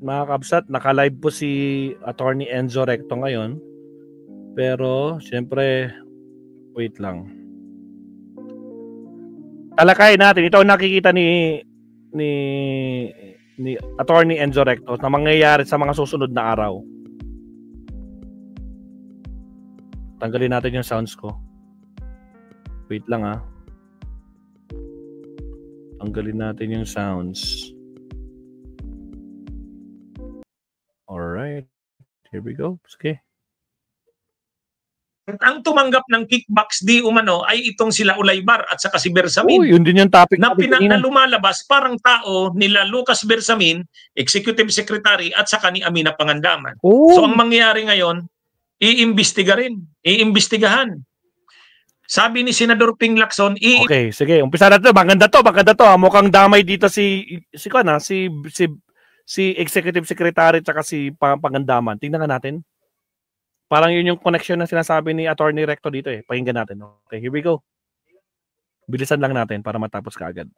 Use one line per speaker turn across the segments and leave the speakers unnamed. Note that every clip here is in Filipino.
mga kabsat, naka-live po si Attorney Enzo Recto ngayon. Pero, syempre, wait lang. Talakayin natin. Ito ang nakikita ni Attorney Enzo Recto na mangyayari sa mga susunod na araw. Tanggalin natin yung sounds ko. Wait lang ha. Tanggalin natin yung sounds. Alright. Here we go. Sige.
Ang tumanggap ng kickbacks di umano ay itong sila Ulaybar at saka si Bersamin.
Oh, yun din yung topic
na lumalabas parang tao nila Lucas Bersamin, Executive Secretary at saka ni Amina Pangandaman.
Oh.
So ang mangyayari ngayon, iimbestigahan. Sabi ni Senador Ping Lacson,
okay, sige, umpisa na 'to. Maganda to. Mukhang damay dito si Executive Secretary at saka si Pangandaman. Tingnan natin. Parang yun yung connection na sinasabi ni Attorney Recto dito eh. Pakinggan natin. Okay, here we go. Bilisan lang natin para matapos kaagad.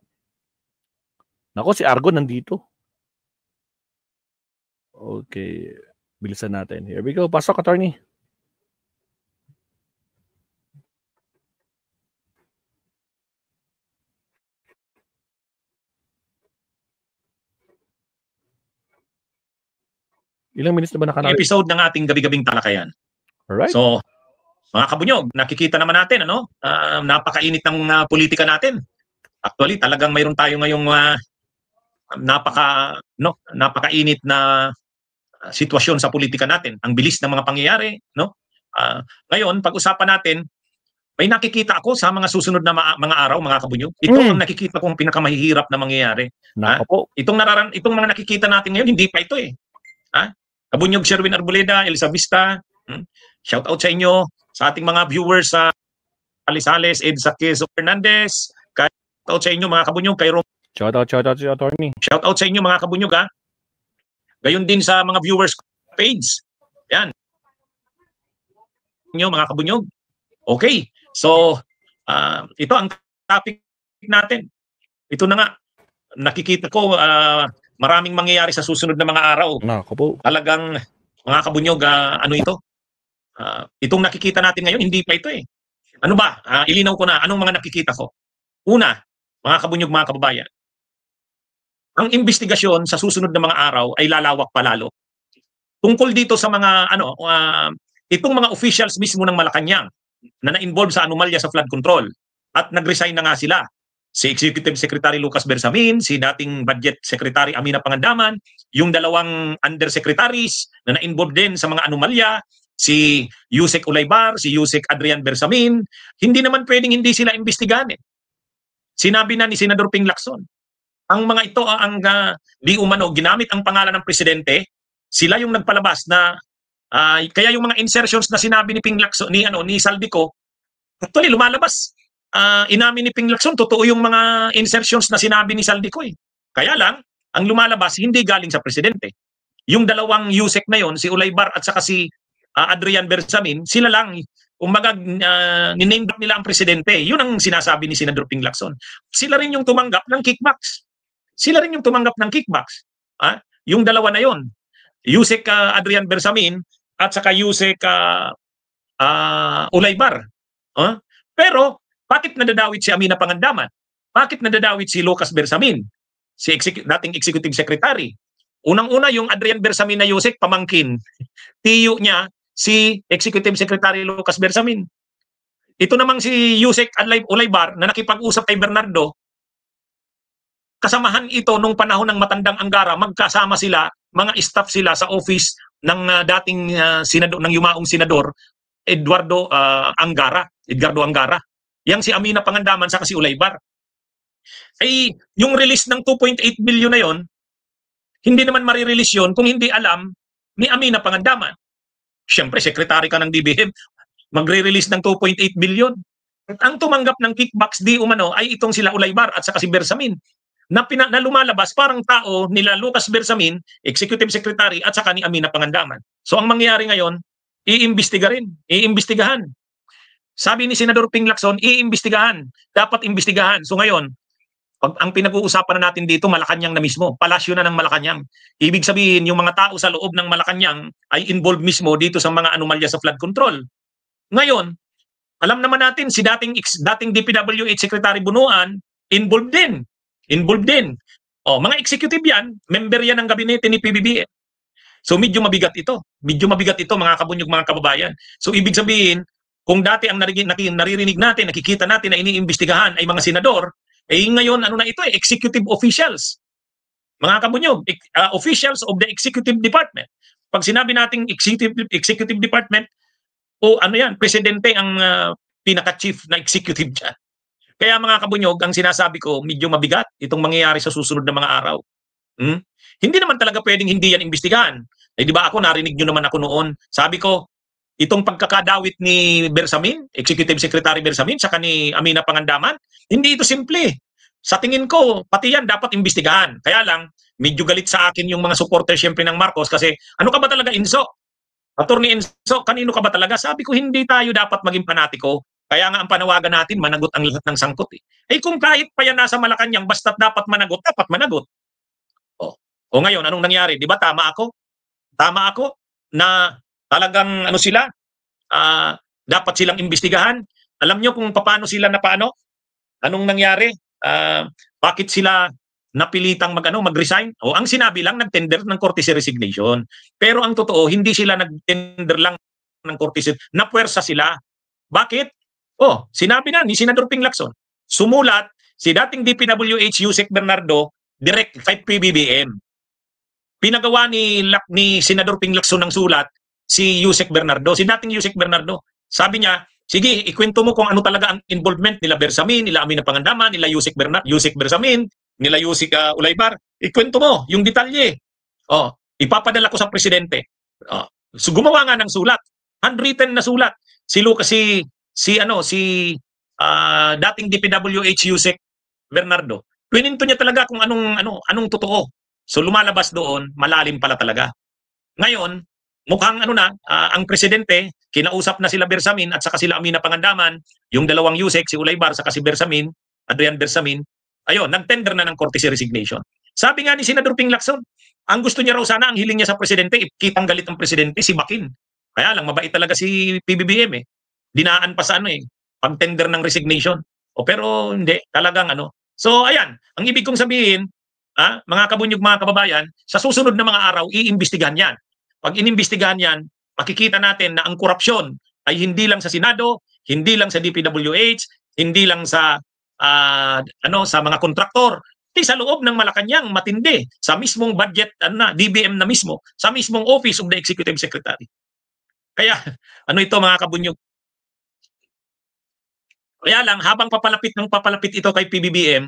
Nako, si Argo nandito. Okay. Bilisan natin. Here we go. Pasok, Attorney. Ilang minutes na ba nakarating?
Episode ng ating gabi-gabing talakayan.
Alright.
So, mga kabunyog, nakikita naman natin, napakainit ng politika natin. Actually, talagang mayroon tayo ngayong napakainit na sitwasyon sa politika natin. Ang bilis ng mga pangyayari, ngayon, pag-usapan natin, may nakikita ako sa mga susunod na mga araw, mga kabunyog. Ito ang nakikita kong pinakamahihirap na mangyayari. Itong mga nakikita natin ngayon, hindi pa ito eh. Kabunyog Sherwin Arboleda, Elsa Vista, shout out sa inyo, sa ating mga viewers sa Alisales, Edsa Quezon Fernandez, shout out sa inyo mga kabunyog, kay Rom.
Shout out sa Attorney.
Shout out sa inyo mga kabunyog ha. Gayon din sa mga viewers page. Yan. Inyo mga kabunyog. Okay. So, ito ang topic natin. Ito na nga. Nakikita ko maraming mangyayari sa susunod na mga araw. Talagang mga kabunyog, itong nakikita natin ngayon, hindi pa ito eh. Ano ba? Ilinaw ko na, anong mga nakikita ko? Una, mga kabunyog, mga kababayan, ang investigasyon sa susunod na mga araw ay lalawak palalo. Tungkol dito sa mga, itong mga officials mismo ng Malacanang na na-involve sa anomalya sa flood control at nag-resign na nga sila. Si Executive Secretary Lucas Bersamin, si dating Budget Secretary Amina Pangandaman, yung dalawang undersecretaries na na-involve din sa mga anomalya, si Yusek Ulaybar, si Yusek Adrian Bersamin, hindi naman pwedeng hindi sila imbestigahan eh. Sinabi na ni Senador Ping Lacson, ang mga ito ang di umano ginamit ang pangalan ng presidente, sila yung nagpalabas na kaya yung mga insertions na sinabi ni Ping Lacson, ni Saldico, actually lumalabas. Inamin ni Ping Lacson, totoo yung mga insertions na sinabi ni Saldico eh. Kaya lang, ang lumalabas hindi galing sa presidente. Yung dalawang Yusek na yon, si Ulaybar at saka si Adrian Bersamin, sila lang, niname drop nila ang presidente. Yun ang sinasabi ni Senador Ping Lacson. Sila rin yung tumanggap ng kickbacks. Yung dalawa na yon, Yusek Adrian Bersamin at saka Yusek Ulaybar. Pero, bakit nadadawit si Amina Pangandaman? Bakit nadadawit si Lucas Bersamin? Si dating Executive Secretary. Unang-una yung Adrian Bersamin na Yusek, pamangkin. Tiyo niya si Executive Secretary Lucas Bersamin. Ito namang si Yusek Ulaybar na nakipag-usap kay Bernardo, kasamahan ito nung panahon ng matandang Angara, magkasama sila, mga staff sila sa office ng dating senador, ng yumaong senador, Edgardo Angara. Yang si Amina Pangandaman sa si Ulaybar. Ay, yung release ng 2.8 billion na yon, hindi naman marirelease yun kung hindi alam ni Amina Pangandaman. Siyempre, sekretary ka ng DBM, magre-release ng 2.8 billion. At ang tumanggap ng kickbacks di umano ay itong sila Ulaybar at saka si Bersamin. Na lumalabas parang tao nila Lucas Bersamin, Executive Secretary at saka ni Amina Pangandaman. So ang mangyayari ngayon, iimbestigahan. Sabi ni Senador Ping Lacson, iimbestigahan. Dapat imbestigahan. So ngayon, Pag ang pinag-uusapan na natin dito, Malacanang na mismo, palasyo na ng Malacanang. Ibig sabihin, yung mga tao sa loob ng Malacanang ay involved mismo dito sa mga anomalya sa flood control. Ngayon, alam naman natin si dating DPWH Secretary Bunuan, involved din. Involved din. Oh, mga executive yan, member yan ng gabinete ni PBBM. So medyo mabigat ito. Medyo mabigat ito mga kabunyog, mga kababayan. So ibig sabihin, kung dati ang naririnig natin, nakikita natin na iniimbestigahan ay mga senador, eh ngayon ano na ito executive officials. Mga kabunyog, officials of the executive department. Pag sinabi nating executive department, o ano yan, presidente ang pinaka-chief na executive dyan. Kaya mga kabunyog, ang sinasabi ko, medyo mabigat itong mangyayari sa susunod na mga araw. Hindi naman talaga pwedeng hindi yan imbestigahan. Eh di ba ako, narinig nyo naman ako noon. Sabi ko, itong pagkakadawit ni Bersamin, Executive Secretary Bersamin, saka ni Amina Pangandaman, hindi ito simple. Sa tingin ko, pati yan dapat imbestigahan. Kaya lang, medyo galit sa akin yung mga supporters syempre ng Marcos kasi ano ka ba talaga, Inso? Attorney Enzo, kanino ka ba talaga? Sabi ko, hindi tayo dapat maging panatiko. Kaya nga ang panawagan natin, managot ang lahat ng sangkot. Eh kung kahit pa yan nasa Malacanang, basta't dapat managot, dapat managot. O ngayon, anong nangyari? Di ba tama ako? Tama ako na talagang ano sila, dapat silang imbestigahan. Alam nyo kung paano sila na paano? Anong nangyari? Bakit sila napilitang mag-resign? O ang sinabi lang, nag-tender ng courtesy resignation. Pero ang totoo, hindi sila nag-tender lang ng courtesy, napuwersa sila. Bakit? Sinabi na ni Senador Ping Lacson. Sumulat si dating DPWH Yusek Bernardo direct kay PBBM. Pinagawa ni Senador Ping Lacson ng sulat si Yusek Bernardo, si dating Yusek Bernardo. Sabi niya, sige, ikwento mo kung ano talaga ang involvement nila Bersamin, nila Amina Pangandaman, nila Yusek Bersamin, nila Yusek Ulaybar. Ikwento mo yung detalye. Ipapadala ko sa presidente. So gumawa nga ng sulat, handwritten na sulat. Dating DPWH Yusek Bernardo. Pininto niya talaga kung anong totoo. So lumalabas doon, malalim pala talaga. Ngayon, mukhang ang presidente, kinausap na sila Bersamin at saka sila Amina Pangandaman, yung dalawang Yusek, si Ulaybar, saka si Bersamin, Adrian Bersamin, ayun, nag-tender na ng courtesy resignation. Sabi nga ni Senador Ping Lacson, ang gusto niya raw sana, ang hiling niya sa presidente, kitang galit ng presidente, si Bakin. Kaya lang, mabait talaga si PBBM Dinaan pa sa pag-tender ng resignation. Pero hindi, talagang So ayan, ang ibig kong sabihin, mga kabunyog, mga kababayan, sa susunod na mga araw, iimbestigahan yan. Pag inimbestigahan yan, makikita natin na ang korupsyon ay hindi lang sa Senado, hindi lang sa DPWH, hindi lang sa sa mga kontraktor, sa loob ng Malacanang matindi, sa mismong budget DBM na mismo, sa mismong Office of the Executive Secretary. Kaya ito mga kabunyog. Kaya lang habang papalapit ito kay PBBM,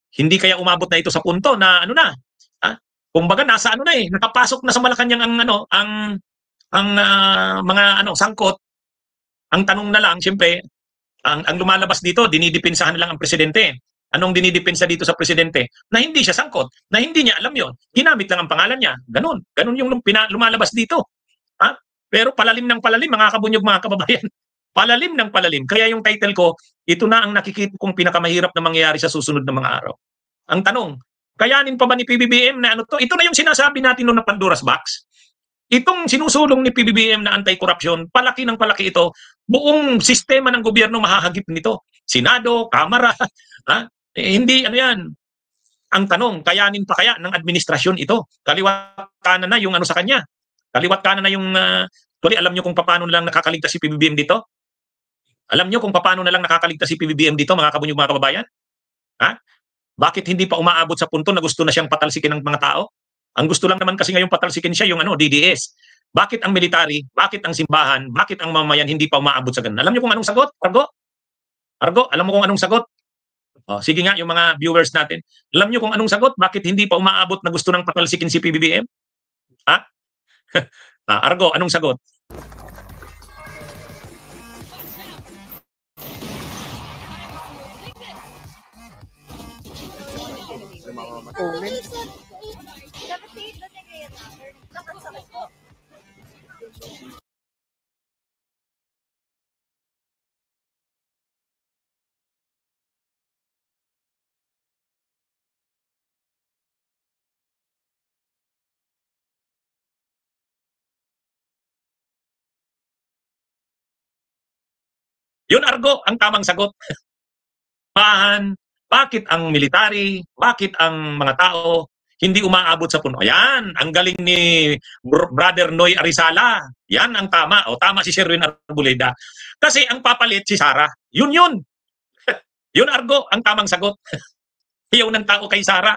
hindi kaya umabot na ito sa punto na kumbaga nasa nakapasok na sa Malacanang ang mga sangkot. Ang tanong na lang, siyempre, ang lumalabas dito, dinidepensahan na lang ang presidente. Anong dinidepensa dito sa presidente? Na hindi siya sangkot, na hindi niya alam yon. Ginamit lang ang pangalan niya. Ganun yung lumalabas dito. Pero palalim ng palalim, mga kabunyog, mga kababayan. Palalim ng palalim. Kaya yung title ko, ito na ang nakikita kong pinakamahirap na mangyayari sa susunod na mga araw. Ang tanong, kayanin pa ba ni PBBM na to? Ito na yung sinasabi natin noon na Pandora's Box. Itong sinusulong ni PBBM na anti-corruption, palaki ng palaki ito, buong sistema ng gobyerno mahahagip nito. Senado, Kamara, hindi yan. Ang tanong, kayanin pa kaya ng administrasyon ito? Kaliwat kanan na yung sa kanya. Kaliwat kanan na yung, alam nyo kung paano na lang nakakaligtas si PBBM dito? Alam nyo kung paano na lang nakakaligtas si PBBM dito, mga kabunyog, mga kababayan? Bakit hindi pa umaabot sa punto na gusto na siyang patalsikin ng mga tao? Ang gusto lang naman kasi ngayon patalsikin siya yung DDS. Bakit ang military? Bakit ang simbahan? Bakit ang mamayan hindi pa umaabot sa ganun? Alam niyo kung anong sagot? Argo, alam mo kung anong sagot? Sige nga, yung mga viewers natin. Alam niyo kung anong sagot? Bakit hindi pa umaabot na gusto nang patalsikin si PBBM? Argo, anong sagot? Yun, Argo, ang tamang sagot. Bakit ang military, bakit ang mga tao hindi umaabot sa puno? Yan, ang galing ni Brother Noy Arizala. Yan ang tama. O tama si Sherwin Arboleda. Kasi ang papalit si Sara. Yun yun. Yun, Argo, ang tamang sagot. Ayaw ng tao kay Sara.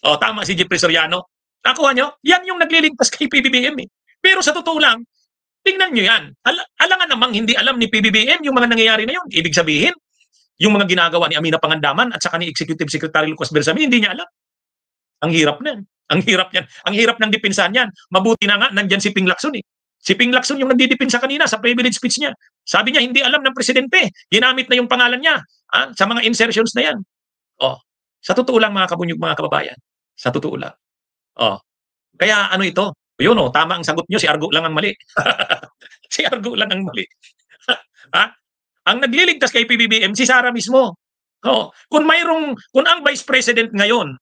O tama si Jeffrey Soriano. Nakuha nyo? Yan yung nagliligtas kay PBBM eh. Pero sa totoo lang, tingnan nyo yan. Alangan namang hindi alam ni PBBM yung mga nangyayari na yun. Ibig sabihin, yung mga ginagawa ni Amina Pangandaman at saka ni Executive Secretary Lucas Bersamin, hindi niya alam. Ang hirap na. Ang hirap yan. Ang hirap ng dipinsahan yan. Mabuti na nga, nandyan si Ping Lacson eh. Si Ping Lacson yung nagdidipinsa kanina sa privilege speech niya. Sabi niya, hindi alam ng presidente. Ginamit na yung pangalan niya sa mga insertions na yan. Oh, sa totoo lang mga kabunyog, mga kababayan. Sa totoo lang. Oh, kaya ano ito? Yun oh, tama ang sagot niyo, si Argo lang ang mali. Si Argo lang ang mali. Ha? Ang nagliligtas kay PBBM, si Sara mismo. Oh, kung ang Vice President ngayon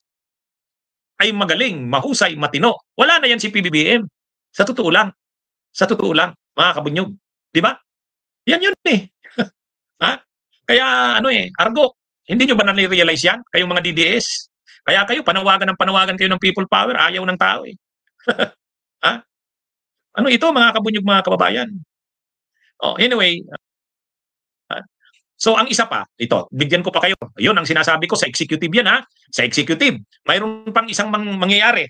ay magaling, mahusay, matino, wala na yan si PBBM. Sa totoo lang. Sa totoo lang, mga kabunyog. Di ba? Yan yun eh. Ha? Kaya ano eh, Argo, hindi nyo ba na-realize yan? Kayong mga DDS? Kaya kayo, panawagan kayo ng people power, ayaw ng tao eh. Ha? Ano ito, mga kabunyog, mga kababayan? Oh, anyway, so ang isa pa, ito, bigyan ko pa kayo. Yun ang sinasabi ko sa executive yan ha. Sa executive, mayroon pang isang mangyayari.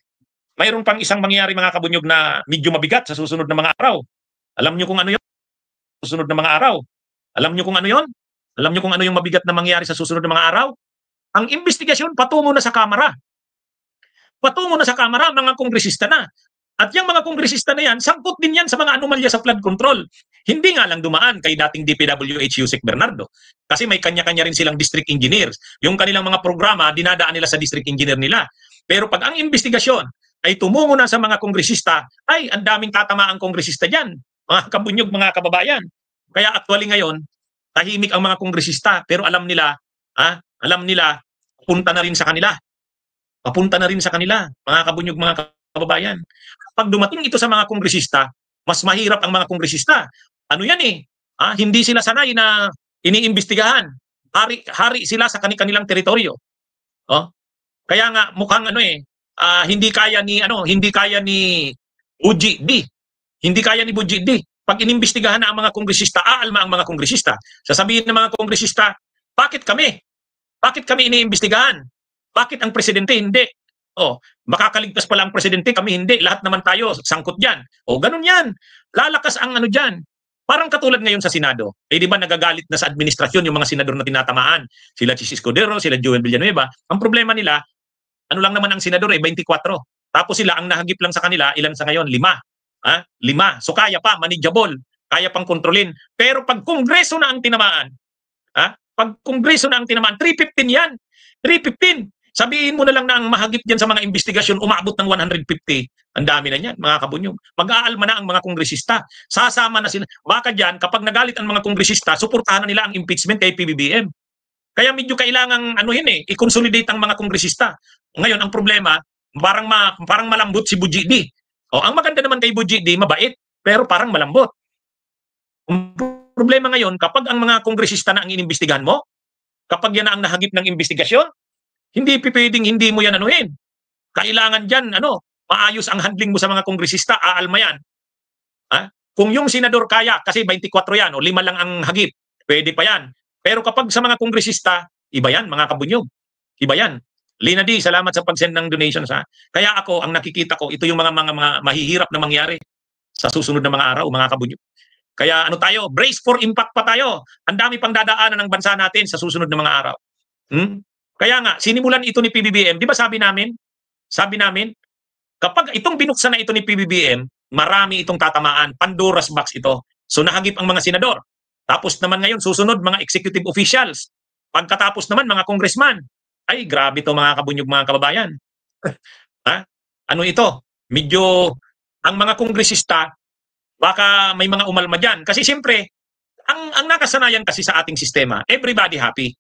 Mayroon pang isang mangyayari mga kabunyog na medyo mabigat sa susunod na mga araw. Alam niyo kung ano 'yon? Susunod na mga araw. Alam niyo kung ano 'yon? Alam niyo kung ano yung mabigat na mangyayari sa susunod na mga araw? Ang investigasyon patungo na sa Kamara. Patungo na sa Kamara, mga kongresista na. At yung mga kongresista na yan, sangkot din yan sa mga anomalya sa flood control. Hindi nga lang dumaan kay dating DPWH Yusek Bernardo. Kasi may kanya-kanya rin silang district engineers. Yung kanilang mga programa, dinadaan nila sa district engineer nila. Pero pag ang investigasyon ay tumungo na sa mga kongresista, ay ang daming tatamaang kongresista dyan. Mga kabunyog, mga kababayan. Kaya actually ngayon, tahimik ang mga kongresista. Pero alam nila, papunta na rin sa kanila. Papunta na rin sa kanila, mga kabunyog, mga kababayan. Pag dumating ito sa mga kongresista, mas mahirap ang mga kongresista. Ano yan eh? Hindi sila sanay na iniimbestigahan. Hari sila sa kanilang teritoryo. Oh? Kaya nga mukhang hindi kaya ni Buji D. Hindi kaya ni Buji D. Pag inimbestigahan na ang mga kongresista, aalma ang mga kongresista. Sasabihin ng mga kongresista, bakit kami? Bakit kami iniimbestigahan? Bakit ang presidente hindi? Makakaligtas pala ang presidente, kami hindi. Lahat naman tayo sangkot diyan. Ganun yan. Lalakas ang diyan. Parang katulad ngayon sa Senado. Di ba nagagalit na sa administrasyon yung mga senador na tinatamaan? Sila Chis Escudero, sila Joel Villanueva. Ang problema nila, ano lang naman ang senador 24. Tapos sila, ang nahagip lang sa kanila, ilan sa ngayon? 5. 5. So kaya pa, manageable. Kaya pang kontrolin. Pero pag kongreso na ang tinamaan, pag kongreso na ang tinamaan, 315 yan. 315. Sabihin mo na lang na ang mahagip dyan sa mga investigasyon umabot ng 150. Ang dami na yan, mga kabunyog. Mag-aalma na ang mga kongresista. Sasama na sila. Baka dyan, kapag nagalit ang mga kongresista, suportahan na nila ang impeachment kay PBBM. Kaya medyo kailangang i-consolidate ang mga kongresista. Ngayon, ang problema, parang malambot si Buji D. Ang maganda naman kay Buji D, mabait, pero parang malambot. Ang problema ngayon, kapag ang mga kongresista na ang inimbestigahan mo, kapag yan na ang nahagip ng investigasyon, hindi pipwedeng hindi mo yan anuhin. Kailangan dyan, maayos ang handling mo sa mga kongresista, aalma yan. Kung yung senador kaya, kasi 24 yan, 5 lang ang hagip, pwede pa yan. Pero kapag sa mga kongresista, iba yan, mga kabunyog. Iba yan. Lina D, salamat sa pag-send ng donations. Kaya ako, ang nakikita ko, ito yung mga mahihirap na mangyari sa susunod na mga araw, mga kabunyog. Kaya tayo, brace for impact pa tayo. Ang dami pang dadaanan ng bansa natin sa susunod na mga araw. Kaya nga, sinimulan ito ni PBBM. Di ba sabi namin, kapag itong binuksan na ito ni PBBM, marami itong tatamaan. Pandora's box ito. So nahagip ang mga senador. Tapos naman ngayon, susunod mga executive officials. Pagkatapos naman mga congressman. Ay, grabe ito mga kabunyog, mga kababayan. Ano ito? Medyo, ang mga kongresista, baka may mga umalma dyan. Kasi siyempre, ang nakasanayan kasi sa ating sistema, everybody happy.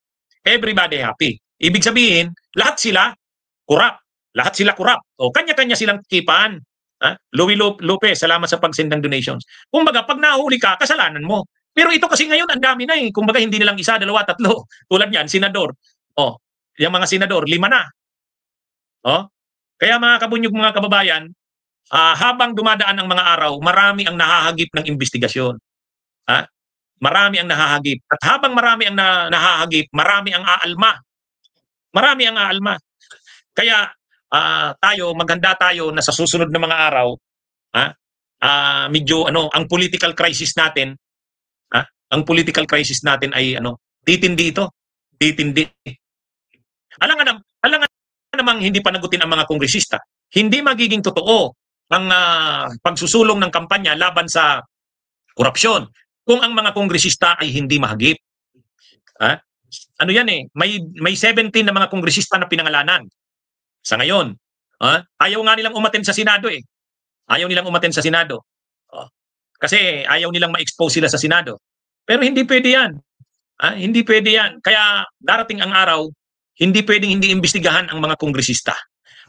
Everybody happy. Ibig sabihin, lahat sila kurap. Lahat sila kurap. Kanya-kanya silang kipan. Louie Lopez, salamat sa pag-send ng donations. Kumbaga, pag nahuli ka, kasalanan mo. Pero ito kasi ngayon, ang dami na eh. Kumbaga, hindi nilang isa, dalawa, tatlo. Tulad yan, senador. Oh, yung mga senador, 5 na. Oh, kaya mga kabunyog, mga kababayan, habang dumadaan ang mga araw, marami ang nahahagip ng investigasyon. Ha? Marami ang nahahagip. At habang marami ang nahahagip, marami ang aalma. Marami ang aalma. Kaya maghanda tayo na sa susunod na mga araw, medyo ang political crisis natin, ang political crisis natin ay titindi ito. Titindi. Alangan namang hindi panagutin ang mga kongresista. Hindi magiging totoo ang pagsusulong ng kampanya laban sa korupsyon kung ang mga kongresista ay hindi mahagip. Ano yan eh, may 17 na mga kongresista na pinangalanan sa ngayon. Ayaw nga nilang umattend sa Senado eh. Ayaw nilang umattend sa Senado. Kasi ayaw nilang ma-expose sila sa Senado. Pero hindi pwede yan. Hindi pwede yan. Kaya darating ang araw, hindi pwedeng hindi imbestigahan ang mga kongresista.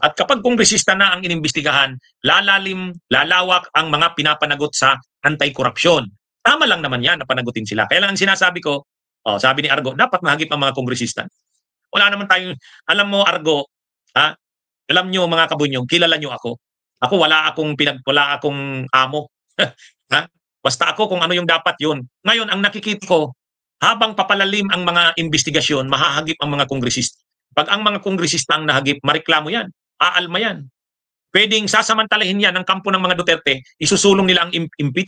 At kapag kongresista na ang inimbestigahan, lalawak ang mga pinapanagot sa anti-korupsyon. Tama lang naman yan na panagutin sila. Kaya lang ang sinasabi ko, sabi ni Argo, dapat mahagip ang mga kongresista. Wala naman tayong, alam mo Argo, alam nyo mga kabunyog, kilala nyo ako. Ako wala akong amo. Basta ako kung ano yung dapat yun. Ngayon, ang nakikita ko, habang papalalim ang mga investigasyon, mahahagip ang mga kongresista. Pag ang mga kongresista ang nahagip, mareklamo yan. Aalma yan. Pwedeng sasamantalahin yan ng kampo ng mga Duterte, isusulong nila ang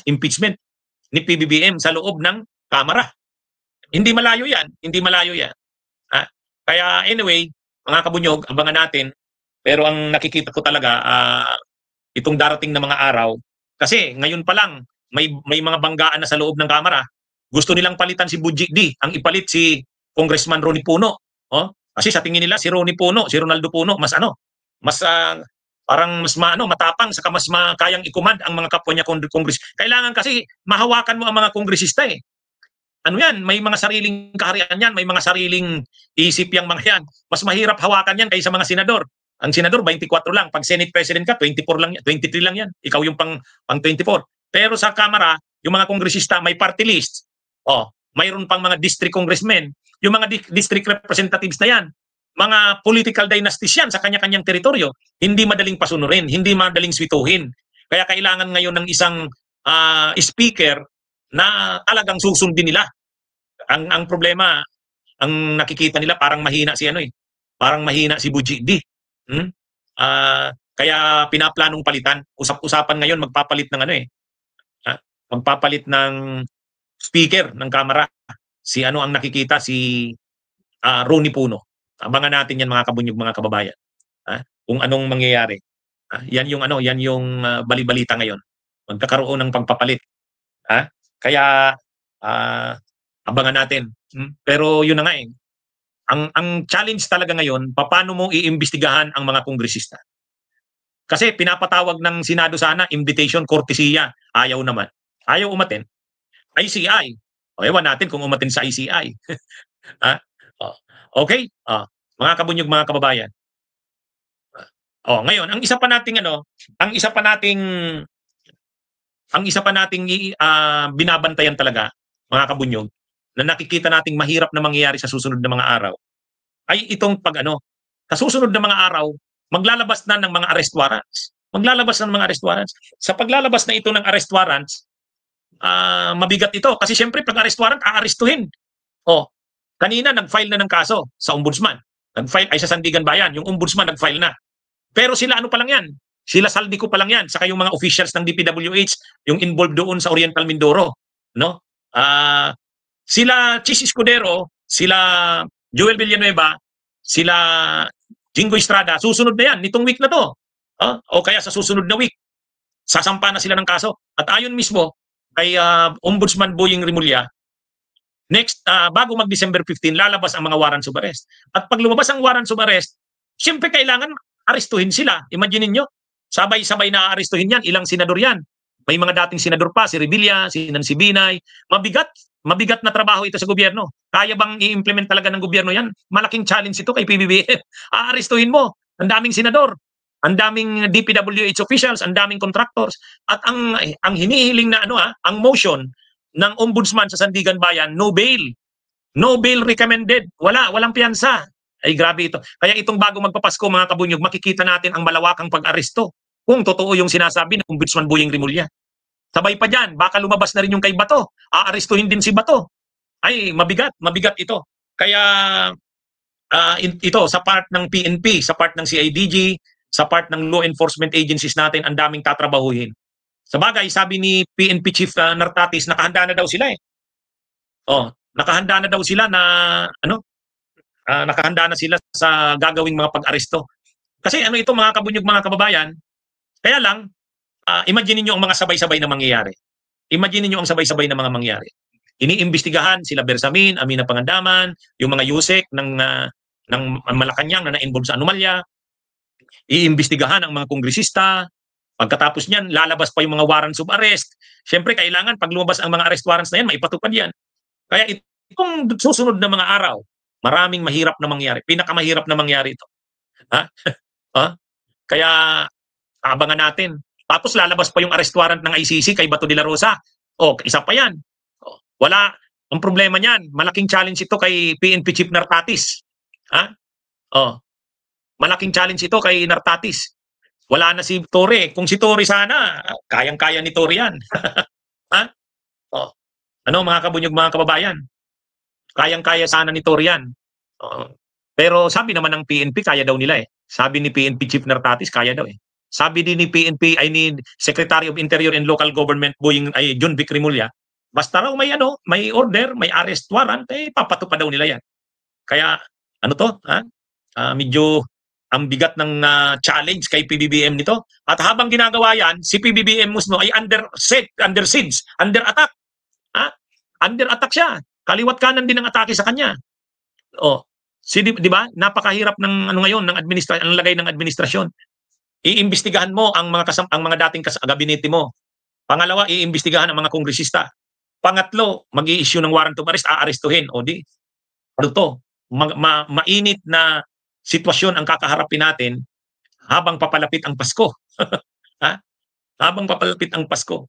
impeachment ni PBBM sa loob ng Kamara. Hindi malayo yan. Hindi malayo yan. Kaya anyway, mga kabunyog, abangan natin. Pero ang nakikita ko talaga, itong darating na mga araw, kasi ngayon pa lang, may mga banggaan na sa loob ng Kamara. Gusto nilang palitan si Budjik D, ang ipalit si Congressman Ronnie Puno. Kasi sa tingin nila si Ronnie Puno, si Ronaldo Puno, mas parang mas matapang, saka mas kayang ikumand ang mga kapwa niya kongres. Kailangan kasi mahawakan mo ang mga kongresista eh. Ano yan, may mga sariling kaharian yan, may mga sariling isip yang mga yan. Mas mahirap hawakan yan kaysa mga senador. Ang senador 24 lang, pag Senate President ka 24 lang yan, 23 lang yan. Ikaw yung pang 24. Pero sa Kamara, yung mga kongresista may party list. Mayroon pang mga district congressmen, yung mga district representatives na yan, mga political dynasties yan sa kanya-kanyang teritoryo. Hindi madaling pasunurin, hindi madaling swituhin. Kaya kailangan ngayon ng isang speaker na talagang susundin nila. Ang problema, ang nakikita nila parang mahina si parang mahina si Budjik D. Kaya pinaplanong palitan. Usap-usapan ngayon magpapalit ng magpapalit ng speaker ng Kamara. Si ang nakikita si Ronnie Puno. Abangan natin yan mga kabunyog, mga kababayan. Kung anong mangyayari. Yan yung bali-balita ngayon. Magkakaroon ng pagpapalit. Kaya abangan natin. Pero yun na nga eh. Ang challenge talaga ngayon, paano mo iimbestigahan ang mga kongresista? Kasi pinapatawag ng Senado sana, invitation, kortesiya. Ayaw naman. Ayaw umaten. ICI. Ewan natin kung umaten sa ICI. Okay? Mga kabunyog, mga kababayan. Ngayon, ang isa pa nating binabantayan talaga, mga kabunyog, na nakikita nating mahirap na mangyayari sa susunod na mga araw, ay itong sa susunod na mga araw, maglalabas na ng mga arrest warrants. Maglalabas na ng mga arrest warrants. Sa paglalabas na ito ng arrest warrants, mabigat ito. Kasi syempre, pag arrest warrant, aarestuhin. Kanina, nag-file na ng kaso sa ombudsman. Nag-file ay sa Sandigan Bayan. Yung ombudsman, nag-file na. Pero sila pa lang yan. Sila Saldico pa lang yan. Saka yung mga officials ng DPWH, yung involved doon sa Oriental Mindoro. Sila Chis Escudero, sila Joel Villanueva, sila Jingo Estrada, susunod na yan, nitong week na to. O kaya sa susunod na week, sasampa na sila ng kaso. At ayon mismo kay Ombudsman Boying Rimulya, next, bago mag-December 15, lalabas ang mga warrants of arrest. At pag lumabas ang warrants of arrest, siyempre kailangan arestuhin sila. Imagine niyo, sabay-sabay na arestuhin yan. Ilang senador yan. May mga dating senador pa, si Revilla, si Nancy Binay. Mabigat na trabaho ito sa gobyerno. Kaya bang i-implement talaga ng gobyerno yan? Malaking challenge ito kay PBBM. Aarestuhin mo. Ang daming senador. Ang daming DPWH officials, ang daming contractors. At ang hinihiling na ang motion ng ombudsman sa Sandigan Bayan, no bail. No bail recommended. Walang piyansa. Ay grabe ito. Kaya itong bago magpapasko mga kabunyog, makikita natin ang malawakang pag-aresto kung totoo yung sinasabi ng Ombudsman Boyeng Rimulya. Sabay pa dyan, baka lumabas na rin yung kay Bato. Aarestuhin din si Bato. Ay, mabigat ito. Kaya ito, sa part ng PNP, sa part ng CIDG, sa part ng law enforcement agencies natin, ang daming tatrabahuhin. Sa bagay, sabi ni PNP Chief Nartatis, nakahanda na daw sila eh. Nakahanda na daw sila na nakahanda na sila sa gagawing mga pag-aresto. Kasi ano ito mga kabunyog, mga kababayan, kaya lang, imagine niyo ang mga sabay-sabay na mangyayari. Imagine niyo ang sabay-sabay na mga mangyayari. Iniimbestigahan sila Bersamin, Amina Pangandaman, yung mga yusek ng Malacanang na na-involve sa anomalya. Iimbestigahan ang mga kongresista. Pagkatapos niyan, lalabas pa yung mga warrants of arrest. Siyempre, kailangan pag lumabas ang mga arrest warrants na yan, maipatupad yan. Kaya itong susunod na mga araw, maraming mahirap na mangyari. Pinakamahirap na mangyari ito. Kaya abangan natin. Tapos lalabas pa yung arrest warrant ng ICC kay Bato de la Rosa. Isa pa yan. Wala. Ang problema niyan, malaking challenge ito kay PNP Chief Nartatis. Malaking challenge ito kay Nartatis. Wala na si Torre. Kung si Torre sana, kayang-kaya ni Torre yan. Ano mga kabunyog, mga kababayan? Kayang-kaya sana ni Torre yan. Pero sabi naman ng PNP, kaya daw nila eh. Sabi ni PNP Chief Nartatis, kaya daw eh. Sabi din ni PNP, I need Secretary of Interior and Local Government John Vic Rimulya, basta raw may order, may arrest warrant, papatupad daw nila yan. Kaya medyo ang bigat ng challenge kay PBBM nito. At habang ginagawa yan, si PBBM mismo ay under siege, under attack. Under attack siya. Kaliwat kanan din ang atake sa kanya. Di ba? Napakahirap ng ngayon ng administrasyon, ang lagay ng administrasyon. Iimbestigahan mo ang mga dating gabinete mo. Pangalawa, iimbestigahan ang mga kongresista. Pangatlo, mag-i-issue ng warrant of arrest, aarestuhin. Ano to? Mainit na sitwasyon ang kakaharapin natin habang papalapit ang Pasko. Habang papalapit ang Pasko.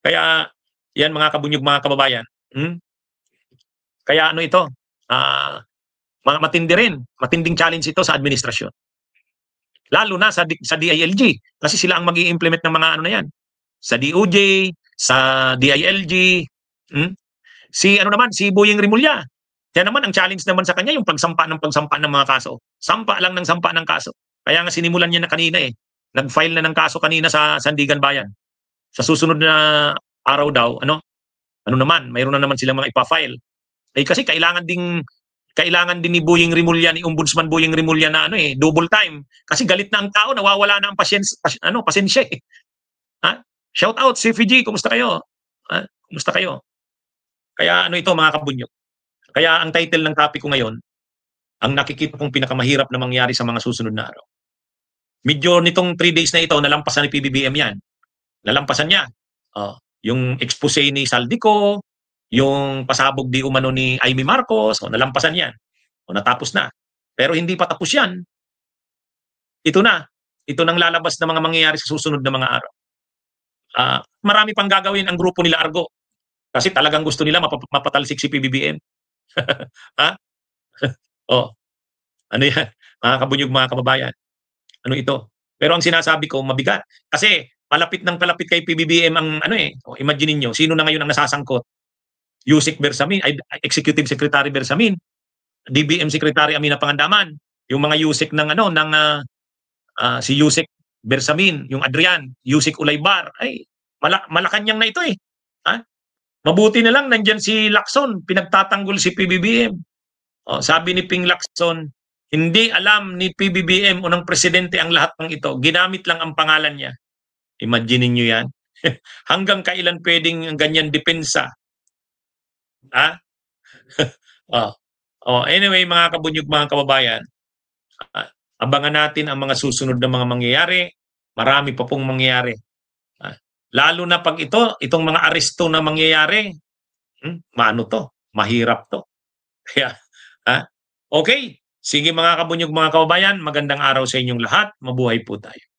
Kaya, yan mga kabunyog, mga kababayan. Kaya ito? Matindi rin. Matinding challenge ito sa administrasyon. Lalo na sa DILG. Kasi sila ang mag-i-implement ng mga na yan. Sa DOJ, sa DILG. Si Boyeng Rimulya. Kaya naman, ang challenge naman sa kanya, yung pagsampa ng mga kaso. Sampa lang ng sampa ng kaso. Kaya nga sinimulan niya na kanina eh. Nag-file na ng kaso kanina sa Sandigan Bayan. Sa susunod na araw daw, mayroon na naman silang mga ipa-file. Kasi kailangan din ni Boyeng Rimulya, ni Ombudsman Boyeng Rimulya na double time. Kasi galit na ang tao, nawawala na ang pasensya eh. Shout out, CFG, kumusta kayo? Kumusta kayo? Kaya ito mga kabunyog. Kaya ang title ng topic ko ngayon, ang nakikita kong pinakamahirap na mangyari sa mga susunod na araw. Medyo nitong 3 days na ito, nalampasan ni PBBM yan. Nalampasan niya. Yung expose ni Saldico, yung pasabog di umano ni Amy Marcos, nalampasan yan. Natapos na. Pero hindi pa tapos yan. Ito nang lalabas na mga mangyayari sa susunod na mga araw. Marami pang gagawin ang grupo nila Argo. Kasi talagang gusto nila mapatalsik si PBBM. Ano yan? Mga kabunyog, mga kababayan. Ito? Pero ang sinasabi ko, mabigat. Kasi palapit kay PBBM ang imagine niyo, sino na ngayon ang nasasangkot? Yusek Bersamin, Executive Secretary Bersamin, DBM Secretary Amina Pangandaman, yung mga Yusek si Yusek Bersamin, yung Adrian, Yusek Ulaybar, Malacanang na ito eh. Mabuti na lang nandyan si Lacson, pinagtatanggol si PBBM. Sabi ni Ping Lacson, hindi alam ni PBBM o ng presidente ang lahat ng ito. Ginamit lang ang pangalan niya. Imagine niyo yan. Hanggang kailan pwedeng ganyan depensa? Anyway, mga kabunyog, mga kababayan, abangan natin ang mga susunod na mga mangyayari. Marami pa pong mangyayari. Lalo na pag itong mga aresto na mangyayari, mahirap to. Kaya, okay. Sige mga kabunyog, mga kababayan, magandang araw sa inyong lahat. Mabuhay po tayo.